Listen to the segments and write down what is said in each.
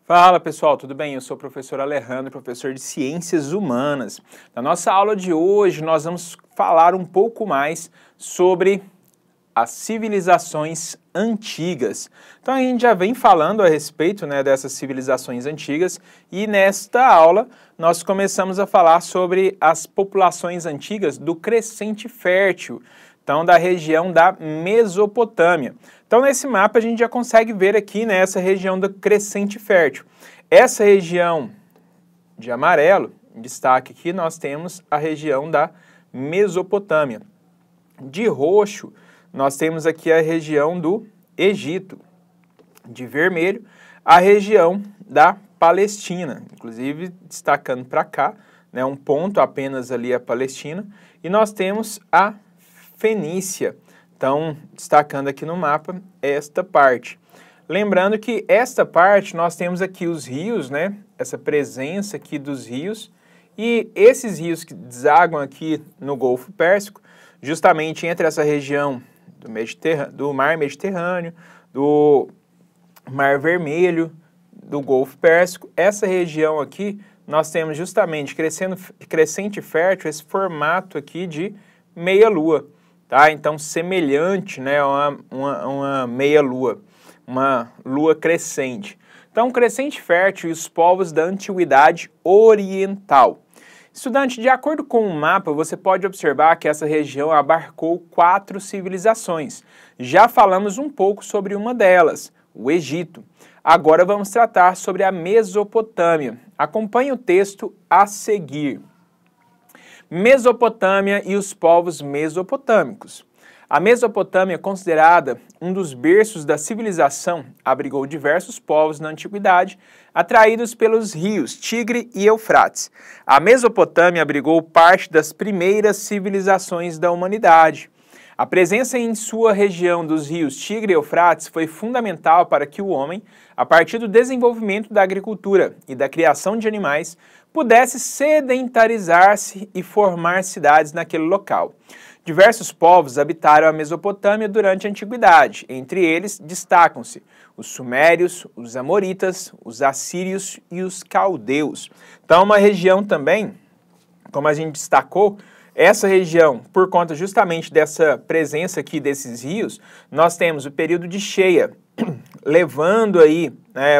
Fala pessoal, tudo bem? Eu sou o professor Alejandro, professor de Ciências Humanas. Na nossa aula de hoje nós vamos falar um pouco mais sobre as civilizações antigas. Então a gente já vem falando a respeito, dessas civilizações antigas e nesta aula nós começamos a falar sobre as populações antigas do Crescente Fértil, então da região da Mesopotâmia. Então nesse mapa a gente já consegue ver aqui essa região do Crescente Fértil. Essa região de amarelo, em destaque aqui, nós temos a região da Mesopotâmia. De roxo, nós temos aqui a região do Egito. De vermelho, a região da Palestina. Inclusive, destacando para cá, um ponto apenas ali a Palestina. E nós temos a Fenícia. Então, destacando aqui no mapa esta parte. Lembrando que esta parte nós temos aqui os rios, essa presença aqui dos rios. E esses rios que desaguam aqui no Golfo Pérsico, justamente entre essa região do Mar Mediterrâneo, do Mar Vermelho, do Golfo Pérsico, essa região aqui nós temos justamente crescente fértil, esse formato aqui de meia-lua, tá? Então semelhante, a uma meia-lua, uma lua crescente. Então crescente fértil e os povos da Antiguidade Oriental. Estudante, de acordo com o mapa, você pode observar que essa região abarcou 4 civilizações. Já falamos um pouco sobre uma delas, o Egito. Agora vamos tratar sobre a Mesopotâmia. Acompanhe o texto a seguir. Mesopotâmia e os povos mesopotâmicos. A Mesopotâmia, considerada um dos berços da civilização, abrigou diversos povos na antiguidade, atraídos pelos rios Tigre e Eufrates. A Mesopotâmia abrigou parte das primeiras civilizações da humanidade. A presença em sua região dos rios Tigre e Eufrates foi fundamental para que o homem, a partir do desenvolvimento da agricultura e da criação de animais, pudesse sedentarizar-se e formar cidades naquele local. Diversos povos habitaram a Mesopotâmia durante a Antiguidade. Entre eles destacam-se os sumérios, os amoritas, os assírios e os caldeus. Então, uma região também, como a gente destacou, essa região, por conta justamente dessa presença aqui desses rios, nós temos o período de cheia, levando aí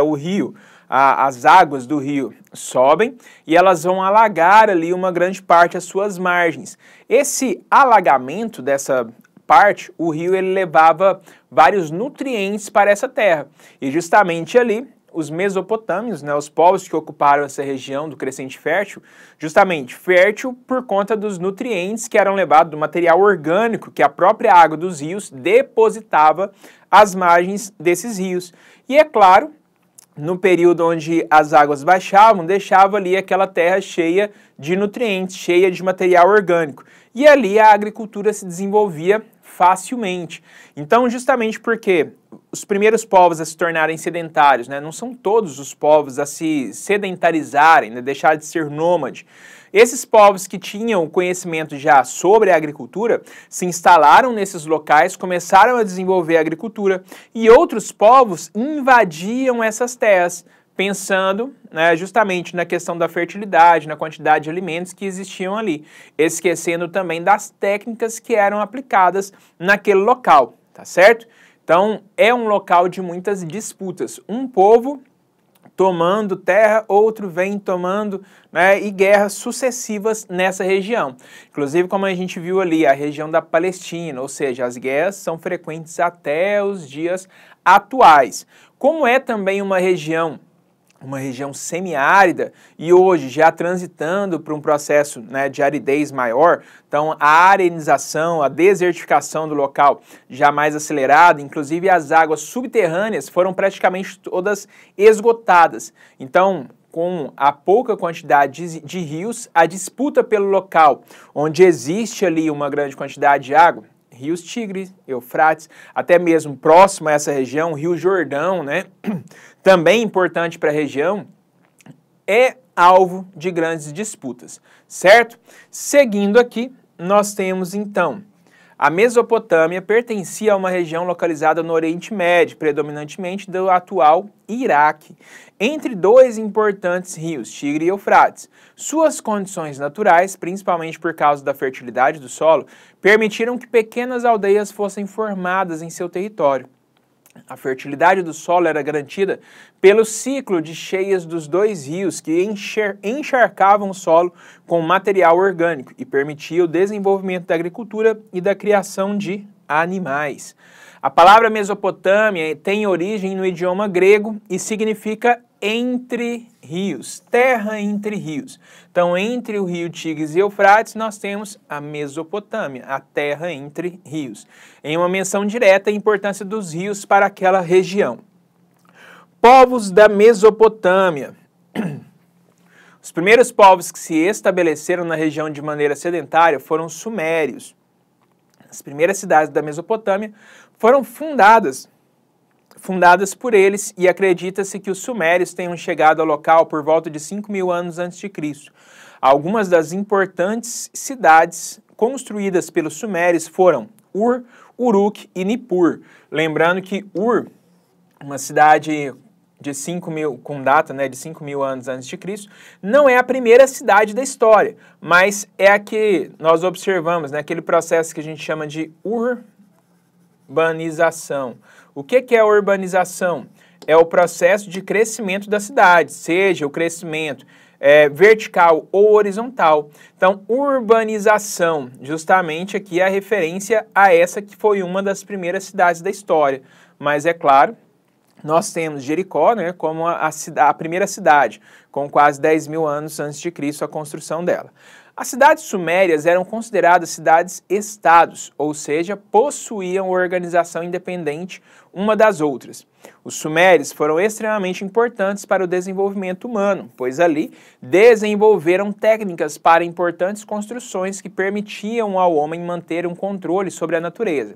o rio, as águas do rio sobem e elas vão alagar ali uma grande parte as suas margens. Esse alagamento dessa parte, o rio ele levava vários nutrientes para essa terra. E justamente ali, os mesopotâmios, os povos que ocuparam essa região do Crescente Fértil, justamente fértil por conta dos nutrientes que eram levados do material orgânico que a própria água dos rios depositava às margens desses rios. E é claro, no período onde as águas baixavam, deixava ali aquela terra cheia de nutrientes, cheia de material orgânico. E ali a agricultura se desenvolvia facilmente. Então, justamente porque os primeiros povos a se tornarem sedentários, não são todos os povos a se sedentarizarem, deixar de ser nômade. Esses povos que tinham conhecimento já sobre a agricultura se instalaram nesses locais, começaram a desenvolver a agricultura e outros povos invadiam essas terras, pensando justamente na questão da fertilidade, na quantidade de alimentos que existiam ali, esquecendo também das técnicas que eram aplicadas naquele local, tá certo? Então, é um local de muitas disputas. Um povo tomando terra, outro vem tomando, e guerras sucessivas nessa região. Inclusive, como a gente viu ali, a região da Palestina, ou seja, as guerras são frequentes até os dias atuais. Como é também uma região semiárida e hoje já transitando para um processo de aridez maior, então a arenização, a desertificação do local já mais acelerada, inclusive as águas subterrâneas foram praticamente todas esgotadas. Então, com a pouca quantidade de rios, a disputa pelo local onde existe ali uma grande quantidade de água, rios Tigre, Eufrates, até mesmo próximo a essa região, o Rio Jordão, também importante para a região, é alvo de grandes disputas, certo? Seguindo aqui, nós temos então A Mesopotâmia pertencia a uma região localizada no Oriente Médio, predominantemente do atual Iraque, entre dois importantes rios, Tigre e Eufrates. Suas condições naturais, principalmente por causa da fertilidade do solo, permitiram que pequenas aldeias fossem formadas em seu território. A fertilidade do solo era garantida pelo ciclo de cheias dos dois rios que encharcavam o solo com material orgânico e permitia o desenvolvimento da agricultura e da criação de animais. A palavra Mesopotâmia tem origem no idioma grego e significa entre rios, terra entre rios. Então, entre o rio Tigres e Eufrates, nós temos a Mesopotâmia, a terra entre rios, em uma menção direta à importância dos rios para aquela região. Povos da Mesopotâmia. Os primeiros povos que se estabeleceram na região de maneira sedentária foram os sumérios. As primeiras cidades da Mesopotâmia foram fundadas por eles e acredita-se que os sumérios tenham chegado ao local por volta de 5.000 anos antes de Cristo. Algumas das importantes cidades construídas pelos sumérios foram Ur, Uruk e Nippur. Lembrando que Ur, uma cidade de 5.000, com data de 5.000 anos antes de Cristo, não é a primeira cidade da história, mas é a que nós observamos, aquele processo que a gente chama de urbanização. O que é a urbanização? É o processo de crescimento da cidade, seja o crescimento vertical ou horizontal. Então, urbanização, justamente aqui é a referência a essa que foi uma das primeiras cidades da história. Mas é claro, nós temos Jericó, como a primeira cidade, com quase 10.000 anos antes de Cristo, a construção dela. As cidades sumérias eram consideradas cidades-estados, ou seja, possuíam organização independente uma das outras. Os sumérios foram extremamente importantes para o desenvolvimento humano, pois ali desenvolveram técnicas para importantes construções que permitiam ao homem manter um controle sobre a natureza.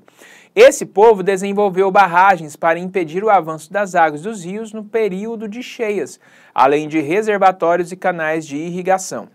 Esse povo desenvolveu barragens para impedir o avanço das águas dos rios no período de cheias, além de reservatórios e canais de irrigação.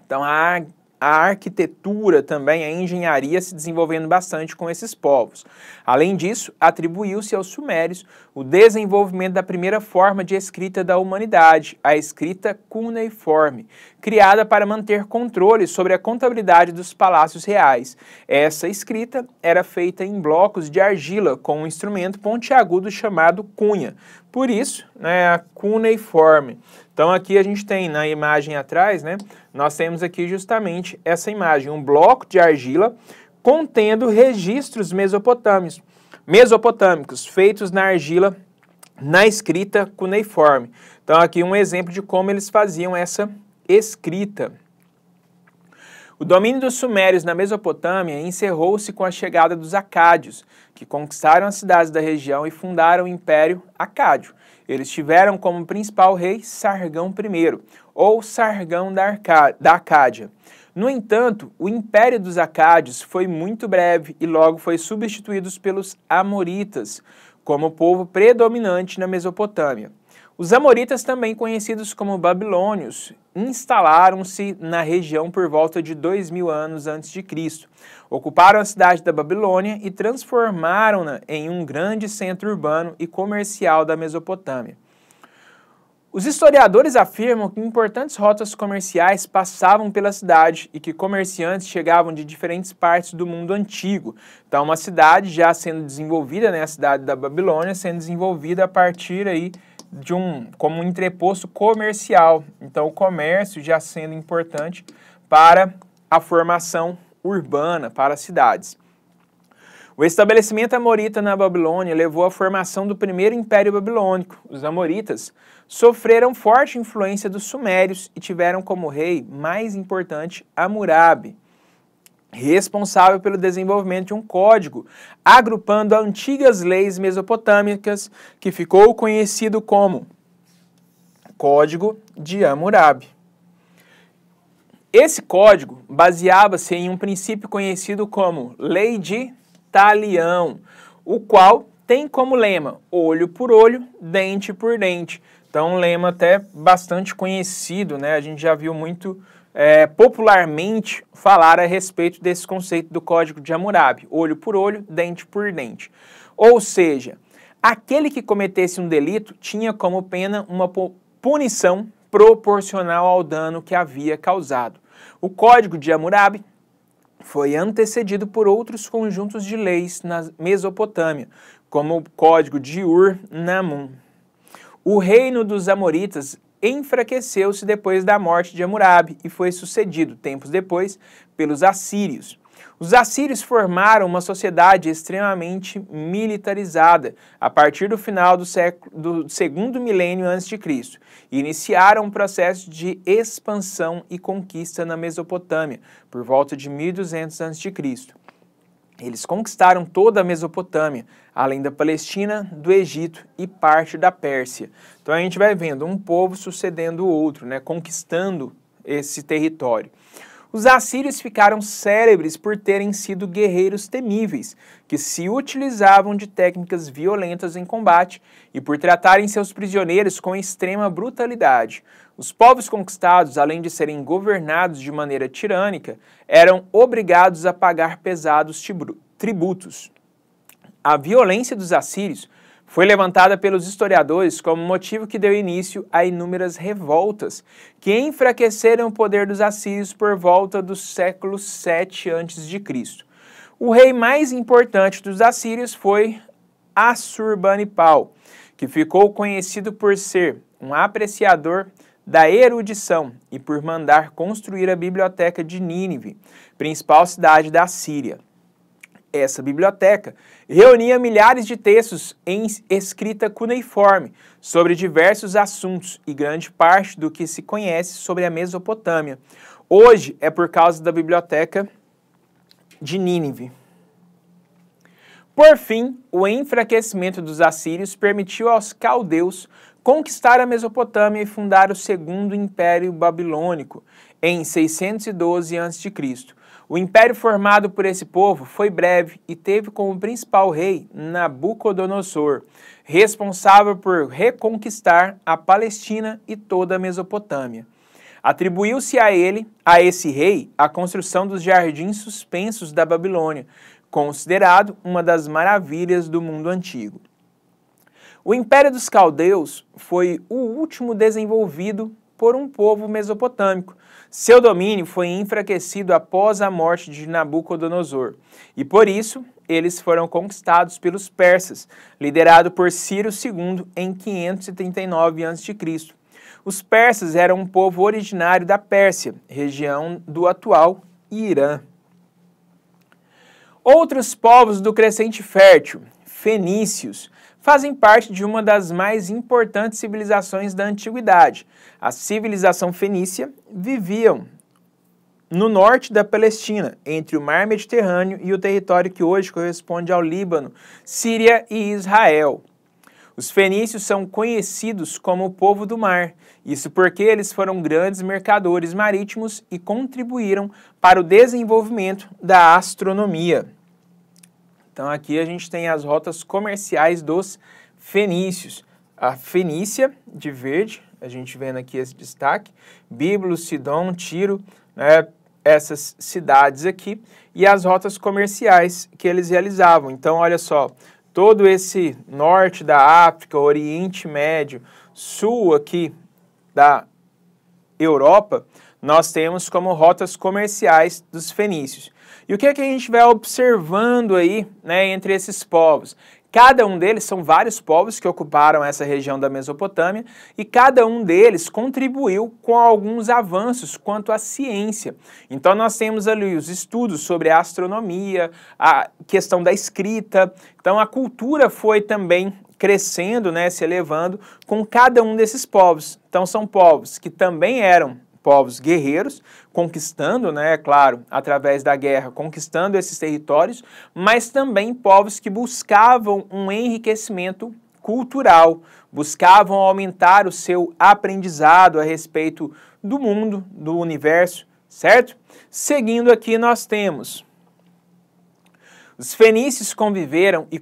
Então, a arquitetura também, a engenharia se desenvolvendo bastante com esses povos. Além disso, atribuiu-se aos sumérios o desenvolvimento da primeira forma de escrita da humanidade, a escrita cuneiforme, criada para manter controle sobre a contabilidade dos palácios reais. Essa escrita era feita em blocos de argila com um instrumento pontiagudo chamado cunha. Por isso, a cuneiforme. Então aqui a gente tem na imagem atrás, nós temos aqui justamente essa imagem, um bloco de argila contendo registros mesopotâmicos feitos na argila na escrita cuneiforme. Então aqui um exemplo de como eles faziam essa escrita. O domínio dos sumérios na Mesopotâmia encerrou-se com a chegada dos acádios, que conquistaram as cidades da região e fundaram o Império Acádio. Eles tiveram como principal rei Sargão I, ou Sargão da Acádia. No entanto, o Império dos Acádios foi muito breve e logo foi substituído pelos Amoritas, como povo predominante na Mesopotâmia. Os Amoritas, também conhecidos como Babilônios, instalaram-se na região por volta de 2.000 anos antes de Cristo. Ocuparam a cidade da Babilônia e transformaram-na em um grande centro urbano e comercial da Mesopotâmia. Os historiadores afirmam que importantes rotas comerciais passavam pela cidade e que comerciantes chegavam de diferentes partes do mundo antigo. Então, uma cidade já sendo desenvolvida, a cidade da Babilônia, sendo desenvolvida a partir aí como um entreposto comercial. Então, o comércio já sendo importante para a formação urbana, para as cidades. O estabelecimento amorita na Babilônia levou à formação do primeiro Império Babilônico. Os amoritas sofreram forte influência dos sumérios e tiveram como rei mais importante Hammurabi, responsável pelo desenvolvimento de um código, agrupando antigas leis mesopotâmicas, que ficou conhecido como Código de Hammurabi. Esse código baseava-se em um princípio conhecido como Lei de Talião, o qual tem como lema olho por olho, dente por dente. Então, um lema até bastante conhecido, a gente já viu muito popularmente falar a respeito desse conceito do Código de Hammurabi, olho por olho, dente por dente. Ou seja, aquele que cometesse um delito tinha como pena uma punição proporcional ao dano que havia causado. O Código de Hammurabi foi antecedido por outros conjuntos de leis na Mesopotâmia, como o Código de Ur-Nammu. O reino dos Amoritas enfraqueceu-se depois da morte de Hammurabi e foi sucedido, tempos depois, pelos assírios. Os assírios formaram uma sociedade extremamente militarizada a partir do final do segundo milênio a.C. e iniciaram um processo de expansão e conquista na Mesopotâmia, por volta de 1200 a.C. Eles conquistaram toda a Mesopotâmia, além da Palestina, do Egito e parte da Pérsia. Então a gente vai vendo um povo sucedendo o outro, né, conquistando esse território. Os assírios ficaram célebres por terem sido guerreiros temíveis, que se utilizavam de técnicas violentas em combate e por tratarem seus prisioneiros com extrema brutalidade. Os povos conquistados, além de serem governados de maneira tirânica, eram obrigados a pagar pesados tributos. A violência dos assírios foi levantada pelos historiadores como motivo que deu início a inúmeras revoltas que enfraqueceram o poder dos assírios por volta do século 7 a.C. O rei mais importante dos assírios foi Assurbanipal, que ficou conhecido por ser um apreciador da erudição e por mandar construir a biblioteca de Nínive, principal cidade da Síria. Essa biblioteca reunia milhares de textos em escrita cuneiforme sobre diversos assuntos e grande parte do que se conhece sobre a Mesopotâmia. Hoje é por causa da biblioteca de Nínive. Por fim, o enfraquecimento dos assírios permitiu aos caldeus conquistar a Mesopotâmia e fundar o Segundo Império Babilônico em 612 a.C. O império formado por esse povo foi breve e teve como principal rei Nabucodonosor, responsável por reconquistar a Palestina e toda a Mesopotâmia. Atribuiu-se a esse rei, a construção dos jardins suspensos da Babilônia, considerado uma das maravilhas do mundo antigo. O Império dos Caldeus foi o último desenvolvido por um povo mesopotâmico. Seu domínio foi enfraquecido após a morte de Nabucodonosor, e por isso eles foram conquistados pelos persas, liderado por Ciro II em 539 a.C. Os persas eram um povo originário da Pérsia, região do atual Irã. Outros povos do Crescente Fértil, fenícios, fazem parte de uma das mais importantes civilizações da antiguidade. A civilização fenícia viviam no norte da Palestina, entre o mar Mediterrâneo e o território que hoje corresponde ao Líbano, Síria e Israel. Os fenícios são conhecidos como o povo do mar, isso porque eles foram grandes mercadores marítimos e contribuíram para o desenvolvimento da astronomia. Então aqui a gente tem as rotas comerciais dos fenícios. A Fenícia, de verde, a gente vendo aqui esse destaque, Bíbulos, Sidom, Tiro, né, essas cidades aqui, e as rotas comerciais que eles realizavam. Então olha só, todo esse norte da África, Oriente Médio, sul aqui da Europa, nós temos como rotas comerciais dos fenícios. E o que é que a gente vai observando aí, né, entre esses povos? Cada um deles, são vários povos que ocuparam essa região da Mesopotâmia, e cada um deles contribuiu com alguns avanços quanto à ciência. Então nós temos ali os estudos sobre a astronomia, a questão da escrita. Então a cultura foi também crescendo, né, se elevando com cada um desses povos. Então são povos que também eram povos guerreiros, conquistando, né, claro, através da guerra, conquistando esses territórios, mas também povos que buscavam um enriquecimento cultural, buscavam aumentar o seu aprendizado a respeito do mundo, do universo, certo? Seguindo aqui nós temos: os fenícios conviveram e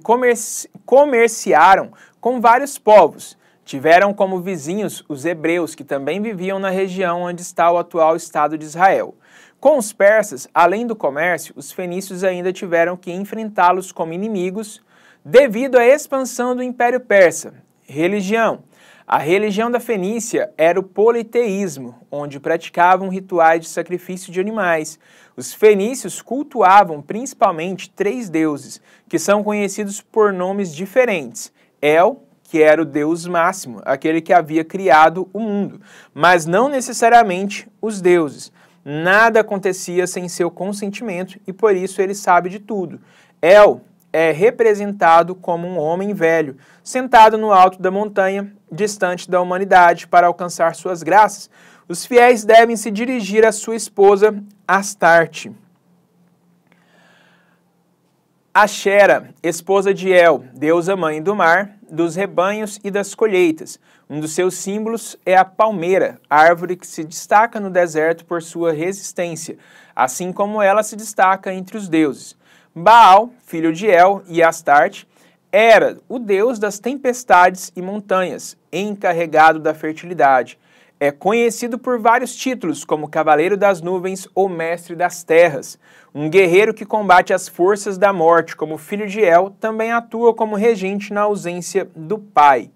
comerciaram com vários povos, Tiveram como vizinhos os hebreus, que também viviam na região onde está o atual Estado de Israel. Com os persas, além do comércio, os fenícios ainda tiveram que enfrentá-los como inimigos devido à expansão do Império Persa. Religião. A religião da Fenícia era o politeísmo, onde praticavam rituais de sacrifício de animais. Os fenícios cultuavam principalmente 3 deuses, que são conhecidos por nomes diferentes. El, que era o deus máximo, aquele que havia criado o mundo, mas não necessariamente os deuses. Nada acontecia sem seu consentimento e por isso ele sabe de tudo. El é representado como um homem velho, sentado no alto da montanha, distante da humanidade, para alcançar suas graças. Os fiéis devem se dirigir à sua esposa, Astarte. Ashera, esposa de El, deusa mãe do mar, dos rebanhos e das colheitas. Um dos seus símbolos é a palmeira, árvore que se destaca no deserto por sua resistência, assim como ela se destaca entre os deuses. Baal, filho de El e Astarte, era o deus das tempestades e montanhas, encarregado da fertilidade. É conhecido por vários títulos, como Cavaleiro das Nuvens ou Mestre das Terras. Um guerreiro que combate as forças da morte, como filho de El, também atua como regente na ausência do pai.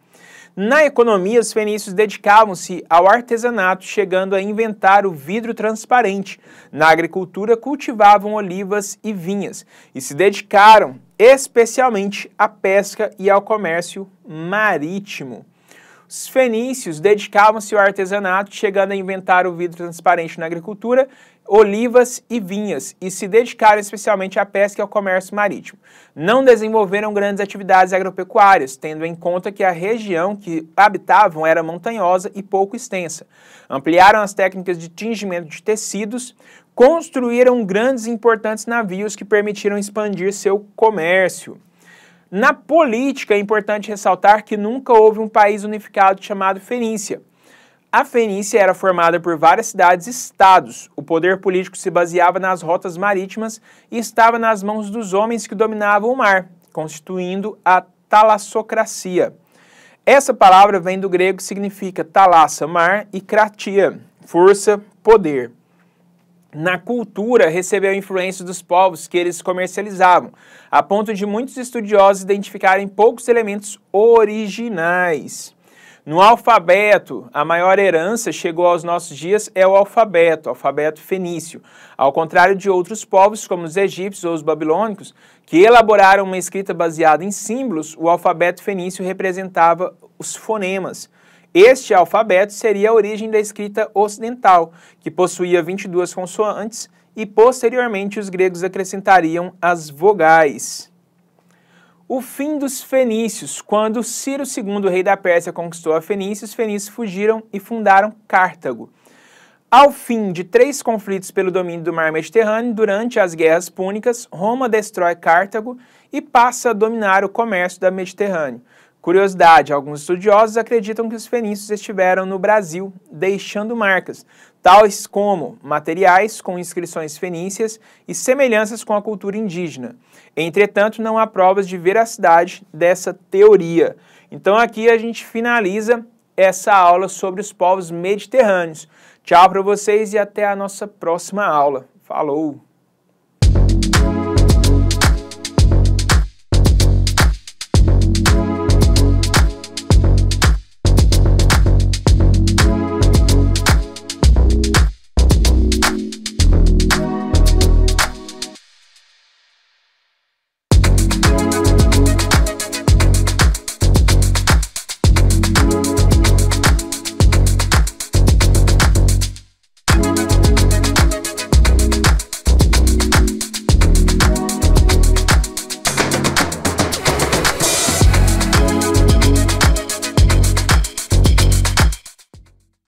Na economia, os fenícios dedicavam-se ao artesanato, chegando a inventar o vidro transparente. Na agricultura, cultivavam olivas e vinhas e se dedicaram especialmente à pesca e ao comércio marítimo. Os fenícios dedicavam-se ao artesanato, chegando a inventar o vidro transparente na agricultura, olivas e vinhas, e se dedicaram especialmente à pesca e ao comércio marítimo. Não desenvolveram grandes atividades agropecuárias, tendo em conta que a região que habitavam era montanhosa e pouco extensa. Ampliaram as técnicas de tingimento de tecidos, construíram grandes e importantes navios que permitiram expandir seu comércio. Na política, é importante ressaltar que nunca houve um país unificado chamado Fenícia. A Fenícia era formada por várias cidades-estados. O poder político se baseava nas rotas marítimas e estava nas mãos dos homens que dominavam o mar, constituindo a talassocracia. Essa palavra vem do grego e significa talassa, mar, e kratia, força, poder. Na cultura, recebeu influências dos povos que eles comercializavam, a ponto de muitos estudiosos identificarem poucos elementos originais. No alfabeto, a maior herança chegou aos nossos dias é o alfabeto fenício. Ao contrário de outros povos, como os egípcios ou os babilônicos, que elaboraram uma escrita baseada em símbolos, o alfabeto fenício representava os fonemas. Este alfabeto seria a origem da escrita ocidental, que possuía 22 consoantes, e posteriormente os gregos acrescentariam as vogais. O fim dos fenícios. Quando Ciro II, rei da Pérsia, conquistou a Fenícia, os fenícios fugiram e fundaram Cartago. Ao fim de 3 conflitos pelo domínio do mar Mediterrâneo, durante as guerras púnicas, Roma destrói Cartago e passa a dominar o comércio da Mediterrâneo. Curiosidade, alguns estudiosos acreditam que os fenícios estiveram no Brasil, deixando marcas, tais como materiais com inscrições fenícias e semelhanças com a cultura indígena. Entretanto, não há provas de veracidade dessa teoria. Então aqui a gente finaliza essa aula sobre os povos mediterrâneos. Tchau para vocês e até a nossa próxima aula. Falou!